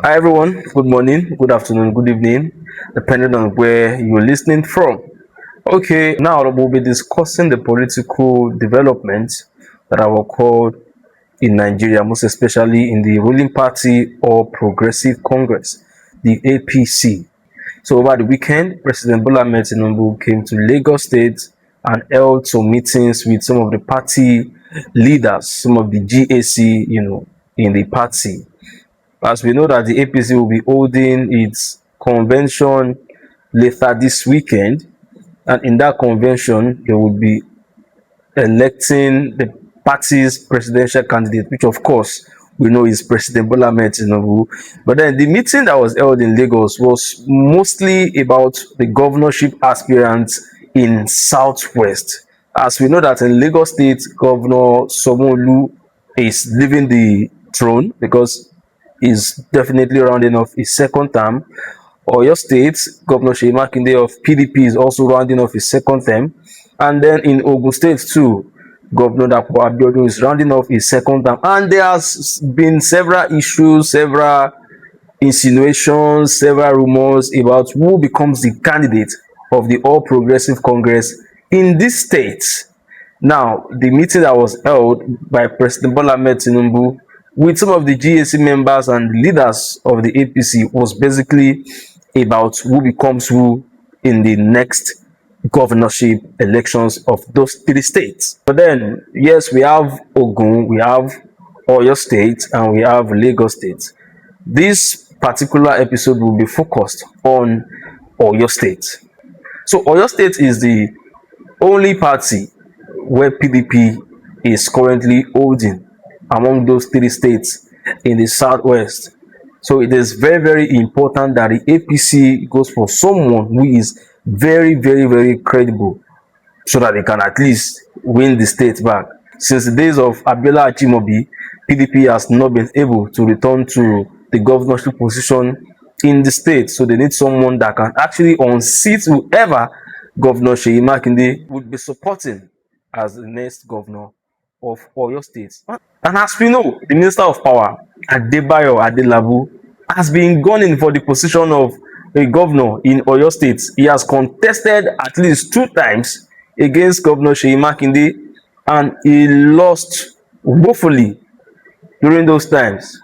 Hi everyone, good morning, good afternoon, good evening, depending on where you're listening from. Okay, now we'll be discussing the political developments that are occurred in Nigeria, most especially in the ruling party or Progressive Congress, the APC. So over the weekend, President Bola Ahmed Tinubu came to Lagos State and held some meetings with some of the party leaders, some of the GAC, in the party. As we know that the APC will be holding its convention later this weekend, and in that convention, they will be electing the party's presidential candidate, which of course we know is President Bola Ahmed Tinubu. But then the meeting that was held in Lagos was mostly about the governorship aspirants in Southwest. As we know that in Lagos State, Governor Sanwo-Olu is leaving the throne because he's definitely rounding off his second term. Oyo State, Governor Seyi Makinde of PDP is also rounding off his second term. And then in Ogun State too, Governor Dapo Abiodun is rounding off his second term. And there has been several issues, several insinuations, several rumors about who becomes the candidate of the All Progressive Congress in this state. Now, the meeting that was held by President Bola Ahmed Tinubu with some of the GAC members and leaders of the APC was basically about who becomes who in the next governorship elections of those three states. But then, yes, we have Ogun, we have Oyo State, and we have Lagos State. This particular episode will be focused on Oyo State. So Oyo State is the only party where PDP is currently holding among those three states in the southwest. So it is very, very important that the APC goes for someone who is very, very, very credible so that they can at least win the state back. Since the days of Abiola Ajimobi, PDP has not been able to return to the governorship position in the state. So they need someone that can actually unseat whoever Governor Seyi Makinde would be supporting as the next governor of Oyo State. And as we know, the Minister of Power, Adebayo Adelabu, has been gunning for the position of a governor in Oyo State. He has contested at least 2 times against Governor Seyi Makinde, and he lost woefully during those times.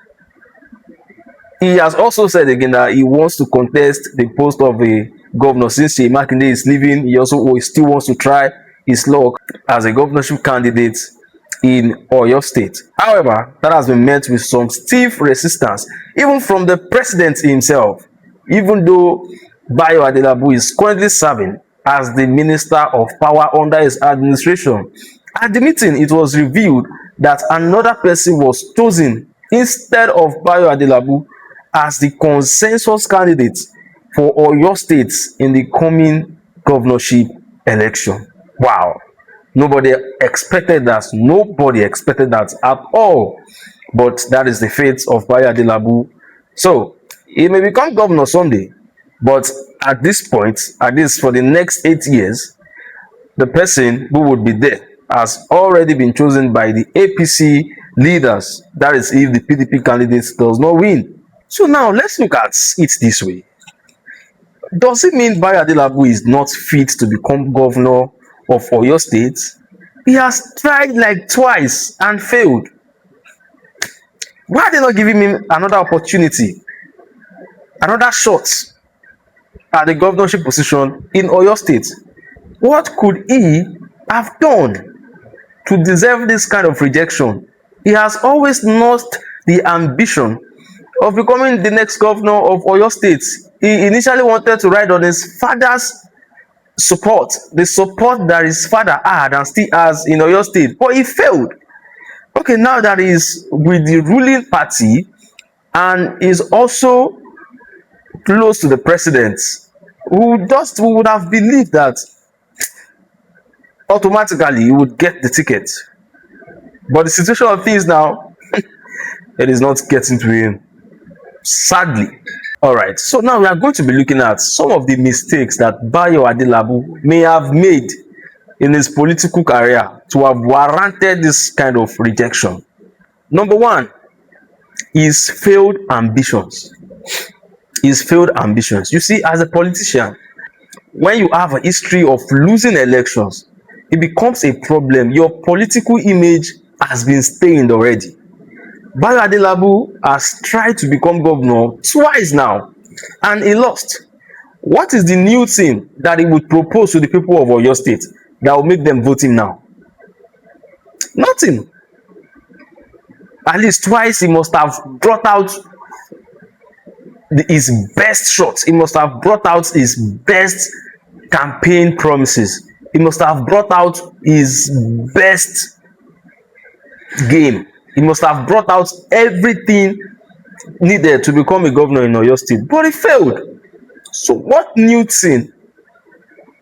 He has also said again that he wants to contest the post of a governor since Seyi Makinde is leaving. He still wants to try his luck as a governorship candidate in Oyo State. However, that has been met with some stiff resistance, even from the president himself, even though Bayo Adelabu is currently serving as the Minister of Power under his administration. At the meeting, it was revealed that another person was chosen instead of Bayo Adelabu as the consensus candidate for Oyo State in the coming governorship election. Wow. Nobody expected that. Nobody expected that at all. But that is the fate of Bayo Adelabu. So, he may become governor someday. But at this point, at least for the next 8 years, the person who would be there has already been chosen by the APC leaders. That is if the PDP candidate does not win. So now, let's look at it this way. Does it mean Bayo Adelabu is not fit to become governor of Oyo State? He has tried like twice and failed. Why are they not giving him another opportunity, another shot at the governorship position in Oyo State? What could he have done to deserve this kind of rejection? He has always lost the ambition of becoming the next governor of Oyo State. He initially wanted to ride on his father's support, the support that his father had and still has in Oyo State, but he failed. Okay, now that he is with the ruling party and is also close to the president, who would have believed that automatically he would get the ticket. But the situation of things now, it is not getting to him, sadly. All right, so now we are going to be looking at some of the mistakes that Bayo Adelabu may have made in his political career to have warranted this kind of rejection. Number one is failed ambitions. his failed ambitions. You see, as a politician, when you have a history of losing elections, it becomes a problem. Your political image has been stained already. Bola Adelabu has tried to become governor twice now and he lost. What is the new thing that he would propose to the people of Oyo State that will make them vote him now? Nothing. At least twice he must have brought out his best shots. He must have brought out his best campaign promises. He must have brought out his best game. He must have brought out everything needed to become a governor in Oyo State, but he failed. So what new thing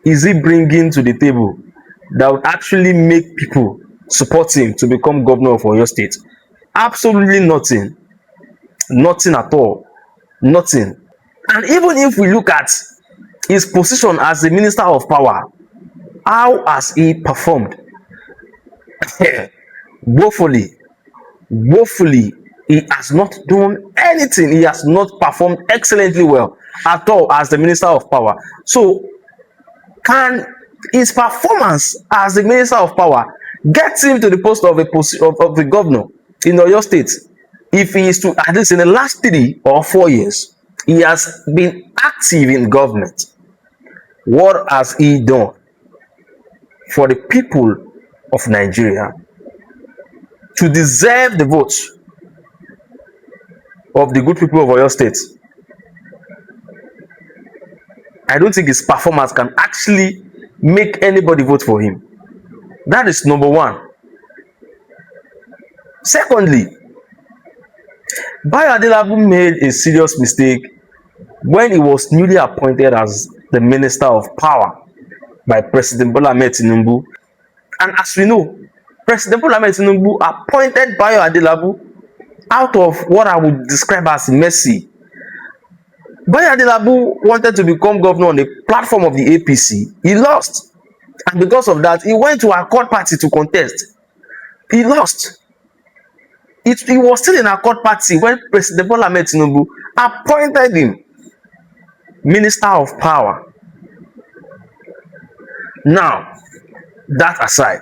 is he bringing to the table that would actually make people support him to become governor of Oyo State? Absolutely nothing. Nothing at all. Nothing. And even if we look at his position as the minister of power, how has he performed? Woefully. He has not done anything. He has not performed excellently well at all as the minister of power. So can his performance as the minister of power get him to the post of the governor in Oyo State? If he is to, at least in the last 3 or 4 years, he has been active in government. What has he done for the people of Nigeria to deserve the vote of the good people of Oyo State? I don't think his performance can actually make anybody vote for him. That is number one. Secondly, Bayo Adelabu made a serious mistake when he was newly appointed as the Minister of Power by President Bola Ahmed Tinubu. And as we know, President Bola Ahmed Tinubu appointed Bayo Adelabu out of what I would describe as mercy. Bayo Adelabu wanted to become governor on the platform of the APC. He lost. And because of that, he went to Accord Party to contest. He lost. He was still in Accord Party when President Bola Ahmed Tinubu appointed him Minister of Power. Now, that aside,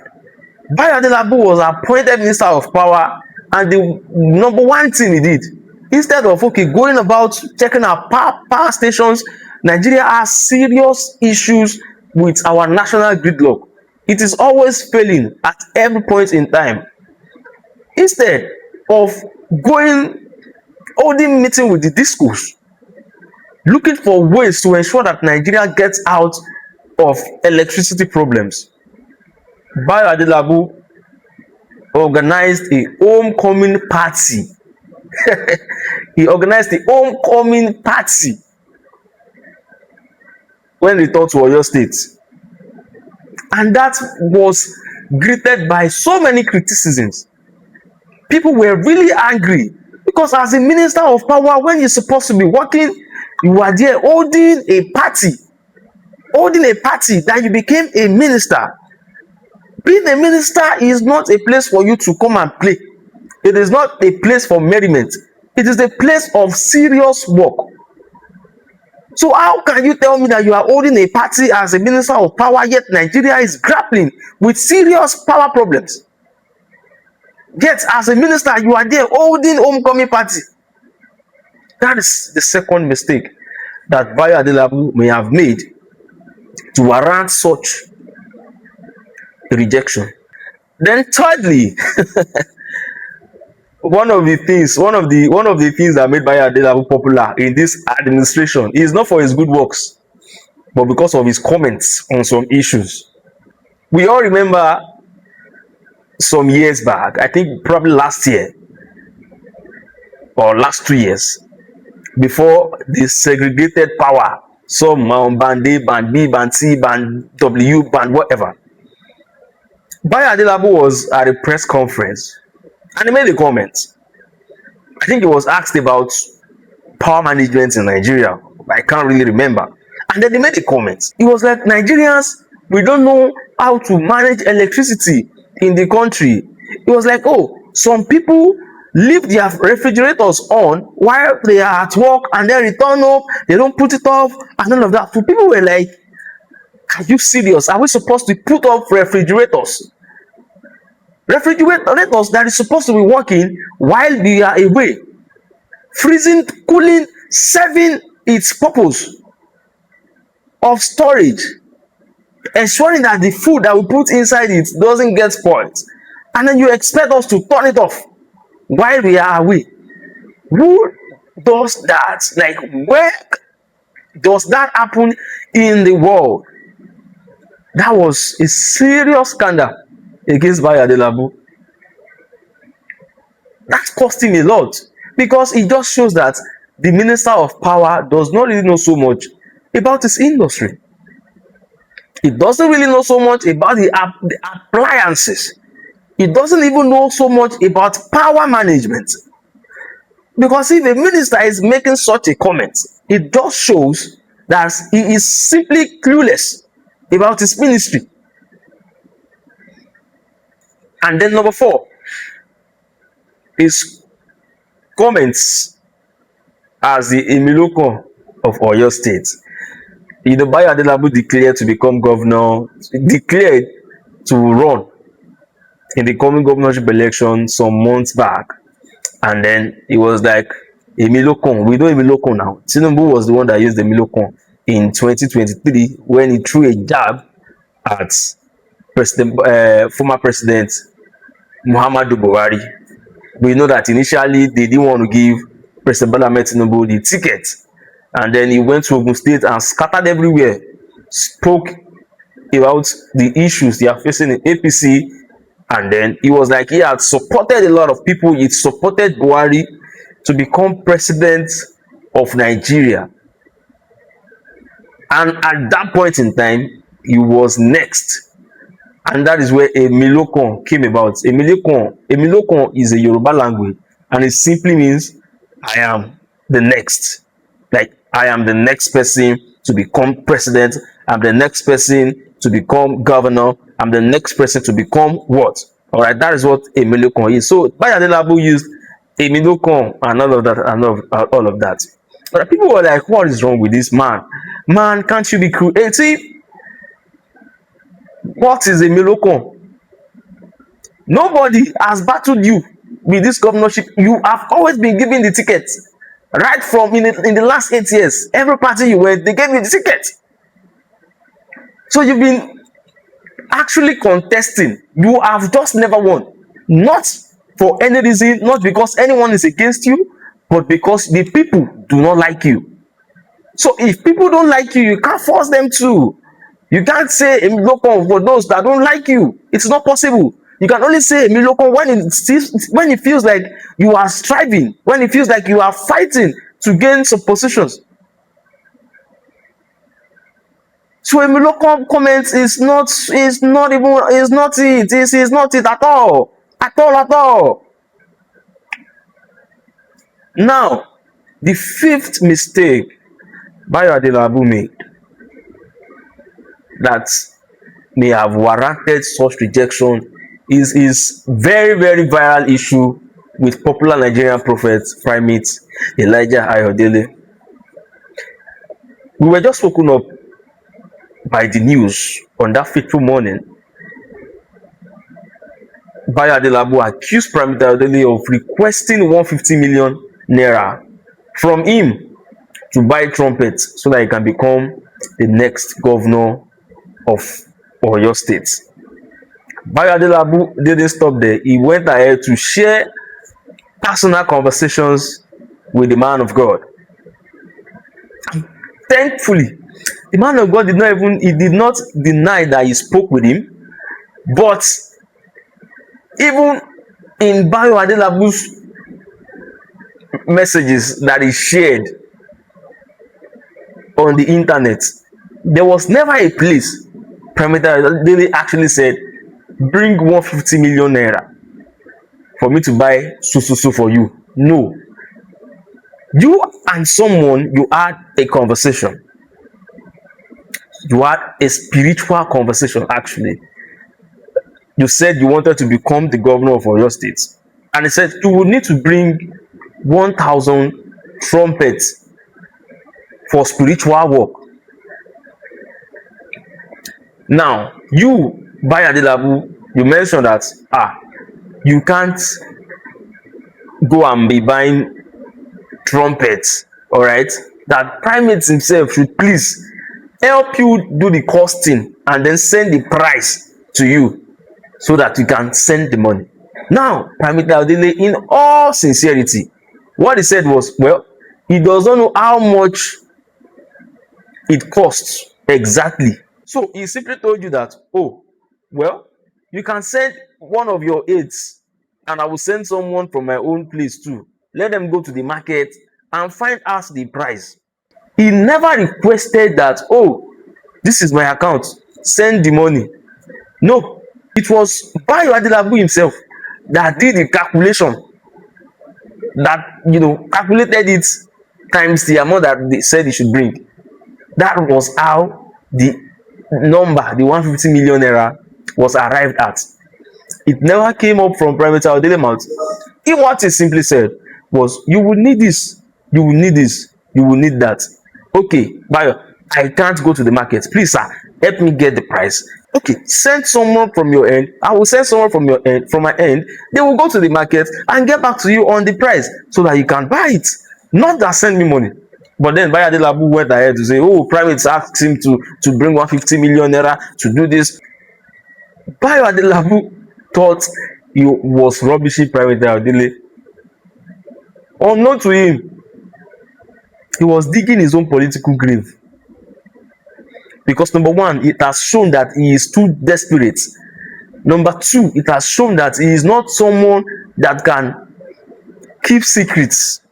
Bayo Adelabu was appointed Minister of Power, and the number one thing he did, instead of going about checking our power stations, Nigeria has serious issues with our national gridlock. It is always failing at every point in time. Instead of holding meeting with the discos, looking for ways to ensure that Nigeria gets out of electricity problems, Bayo Adelabu organized a homecoming party. He organized the homecoming party when he returned to Oyo State, and that was greeted by so many criticisms. People were really angry because as a minister of power, when you're supposed to be working, you are there holding a party that you became a minister. Being a minister is not a place for you to come and play. It is not a place for merriment. It is a place of serious work. So how can you tell me that you are holding a party as a minister of power, yet Nigeria is grappling with serious power problems? Yet as a minister, you are there holding homecoming party. That is the second mistake that Bayo Adelabu may have made to warrant such a rejection. Then thirdly, one of the things that made Bayo Adelabu popular in this administration is not for his good works, but because of his comments on some issues. We all remember some years back, I think probably last year or last 2 years, before the segregated power, some band A, band B, band C, band W, band whatever, Bayo Adelabu was at a press conference and he made a comment. I think he was asked about power management in Nigeria. I can't really remember. And then he made a comment. He was like, Nigerians, we don't know how to manage electricity in the country. He was like, oh, some people leave their refrigerators on while they are at work and then return home, they don't put it off and all of that. So people were like, are you serious? Are we supposed to put off refrigerators? Refrigerators that is supposed to be working while we are away, freezing, cooling, serving its purpose of storage, ensuring that the food that we put inside it doesn't get spoiled, and then you expect us to turn it off while we are away. Who does that? Like, where does that happen in the world? That was a serious scandal against Adelabu. That cost him a lot, because it just shows that the minister of power does not really know so much about his industry. He doesn't really know so much about the appliances. He doesn't even know so much about power management. Because if a minister is making such a comment, it just shows that he is simply clueless about his ministry. And then number 4 is comments as the Emiloko of Oyo State. Adebayo Adelabu declared to become governor, declared to run in the coming governorship election some months back, and then it was like Emiloko. We know Emiloko now. Tinubu was the one that used Emiloko in 2023 when he threw a jab at former President Muhammadu Buhari. We know that initially they didn't want to give President Bola Ahmed Tinubu the ticket, and then he went to Ogun State and scattered everywhere, spoke about the issues they are facing in APC, and then he was like he had supported a lot of people. He supported Buhari to become president of Nigeria, and at that point in time he was next, and that is where Emiloko came about. Emiloko is a Yoruba language, and it simply means I am the next. Like, I am the next person to become president. I'm the next person to become governor. I'm the next person to become what? All right, that is what Emiloko is. So Adelabu used Emiloko and all of that and all of that. All right, people were like, what is wrong with this man? Man, can't you be creative? What is Emiloko? Nobody has battled you with this governorship. You have always been given the ticket. Right from in the last 8 years, every party you went, they gave you the ticket. So you've been actually contesting. You have just never won. Not for any reason, not because anyone is against you, but because the people do not like you. So if people don't like you, you can't force them to. You can't say Emiloko for those that don't like you. It's not possible. You can only say Emiloko when it feels like you are striving, when it feels like you are fighting to gain some positions. So Emiloko comments is not it at all. At all. Now, the 5th mistake Adelabu made that may have warranted such rejection is his very, very viral issue with popular Nigerian prophet Primate Ayodele. We were just woken up by the news on that fateful morning. Adelabu accused Primate Ayodele of requesting 150 million naira from him to buy trumpets so that he can become the next governor of Oyo State. Adelabu didn't stop there. He went ahead to share personal conversations with the man of God. Thankfully, the man of God did not deny that he spoke with him, but even in Adelabu's messages that he shared on the internet, there was never a place Primate Ayodele actually said, bring 150 million naira for me to buy so for you. No. You and someone, you had a conversation. You had a spiritual conversation, actually. You said you wanted to become the governor of Oyo State. And he said you will need to bring 1,000 trumpets for spiritual work. Now, you, by Adelabu, you mentioned that you can't go and be buying trumpets, all right? That Primate himself should please help you do the costing and then send the price to you so that you can send the money. Now, Primate Ayodele, in all sincerity, what he said was, well, he does not know how much it costs exactly. So he simply told you that, oh, well, you can send one of your aides and I will send someone from my own place too. Let them go to the market and find out the price. He never requested that, oh, this is my account, send the money. No, it was Bayo Adelabu himself that did the calculation, that calculated it times the amount that they said he should bring. That was how the number, the 150 million naira, was arrived at. It never came up from Primate Ayodele mouth. What he simply said was, you will need this, you will need this, you will need that. Okay, Bayo, I can't go to the market. Please, sir, help me get the price. Okay, send someone from your end. I will send someone from your end, from my end. They will go to the market and get back to you on the price so that you can buy it. Not that send me money. But then Bayo Adelabu went ahead to say, oh, Primate asked him to bring 150 million naira to do this. Bayo Adelabu thought he was rubbishing Primate Ayodele. Unknown to him, he was digging his own political grave. Because number one, it has shown that he is too desperate. Number two, it has shown that he is not someone that can keep secrets.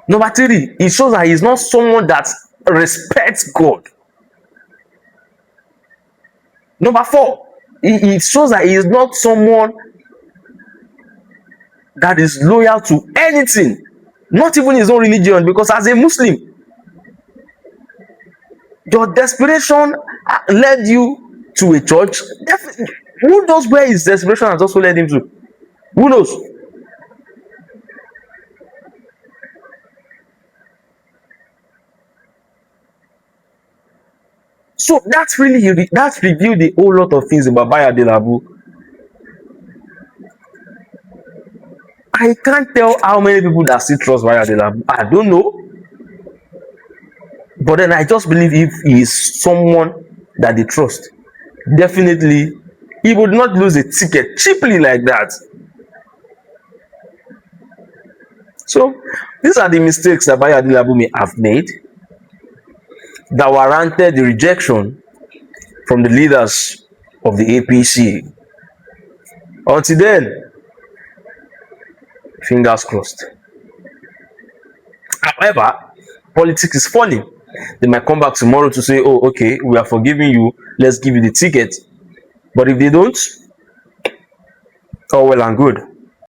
Number three, it shows that he is not someone that respects God. Number four, it shows that he is not someone that is loyal to anything, not even his own religion. Because as a Muslim, your desperation led you to a church. Definitely, who knows where his desperation has also led him to? Who knows? So that revealed a whole lot of things about Bayo Adelabu. I can't tell how many people that still trust Bayo Adelabu. I don't know. But then I just believe if he is someone that they trust, definitely he would not lose a ticket cheaply like that. So these are the mistakes that Bayo Adelabu may have made that warranted the rejection from the leaders of the APC. Until then, fingers crossed. However, politics is funny. They might come back tomorrow to say, oh, okay, we are forgiving you, let's give you the ticket. But if they don't, all well and good.